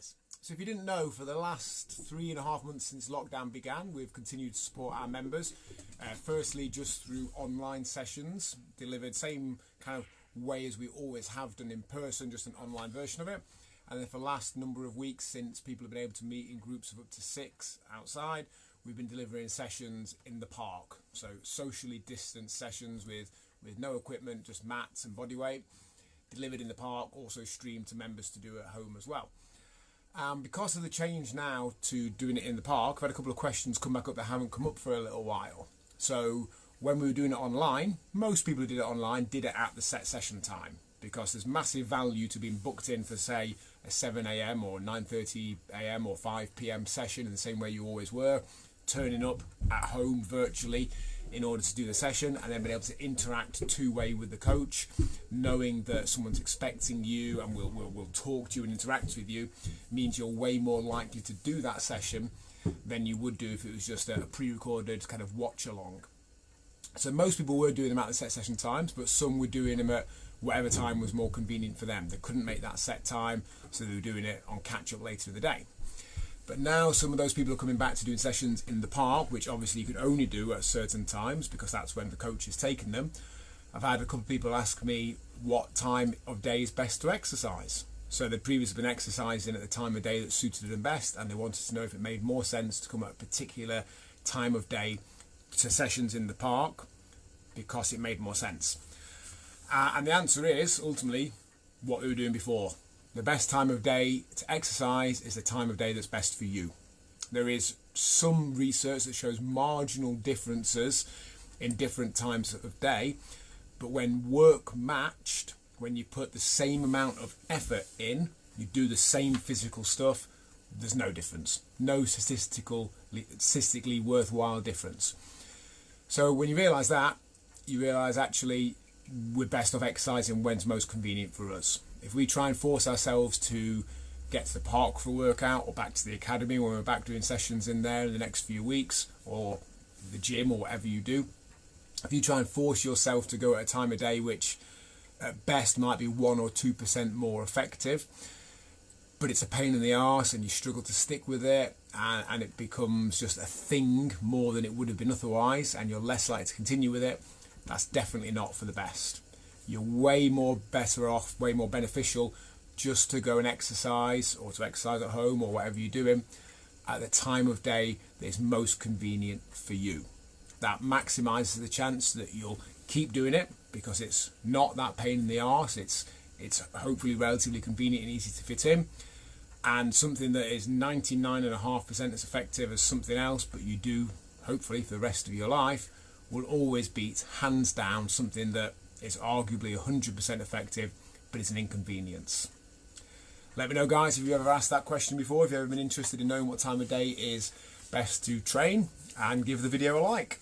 guys. So if you didn't know, for the last 3.5 months since lockdown began, we've continued to support our members. Firstly, just through online sessions, delivered same kind of way as we always have done in person, just an online version of it. And then for the last number of weeks, since people have been able to meet in groups of up to 6 outside, we've been delivering sessions in the park. So socially distanced sessions with no equipment, just mats and body weight, delivered in the park, also streamed to members to do at home as well. Because of the change now to doing it in the park, I've had a couple of questions come back up that haven't come up for a little while. So when we were doing it online, most people who did it online did it at the set session time, because there's massive value to being booked in for, say, a 7 a.m. or 9:30 a.m. or 5 p.m. session in the same way you always were, turning up at home virtually in order to do the session, and then being able to interact two-way with the coach, knowing that someone's expecting you and will talk to you and interact with you, means you're way more likely to do that session than you would do if it was just a pre-recorded kind of watch-along. So most people were doing them at the set session times, but some were doing them at whatever time was more convenient for them. They couldn't make that set time, so they were doing it on catch-up later in the day. But now some of those people are coming back to doing sessions in the park, which obviously you can only do at certain times because that's when the coach is taking them. I've had a couple of people ask me what time of day is best to exercise. So they'd previously been exercising at the time of day that suited them best, and they wanted to know if it made more sense to come at a particular time of day to sessions in the park because it made more sense. And the answer is ultimately what we were doing before. The best time of day to exercise is the time of day that's best for you. There is some research that shows marginal differences in different times of day, but when work matched, when you put the same amount of effort in, you do the same physical stuff, there's no difference. No statistically worthwhile difference. So when you realise that, you realise actually we're best off exercising when's most convenient for us. If we try and force ourselves to get to the park for a workout or back to the academy when we're back doing sessions in there in the next few weeks, or the gym or whatever you do, if you try and force yourself to go at a time of day which at best might be 1 or 2% more effective, but it's a pain in the arse and you struggle to stick with it, and it becomes just a thing more than it would have been otherwise, and you're less likely to continue with it, that's definitely not for the best. You're way more better off, way more beneficial just to go and exercise, or to exercise at home or whatever you're doing at the time of day that is most convenient for you. That maximises the chance that you'll keep doing it because it's not that pain in the arse, it's hopefully relatively convenient and easy to fit in, and something that is 99.5% as effective as something else, but you do hopefully for the rest of your life, will always beat hands down something that is arguably 100% effective, but it's an inconvenience. Let me know, guys, if you've ever asked that question before, if you've ever been interested in knowing what time of day is best to train, and give the video a like.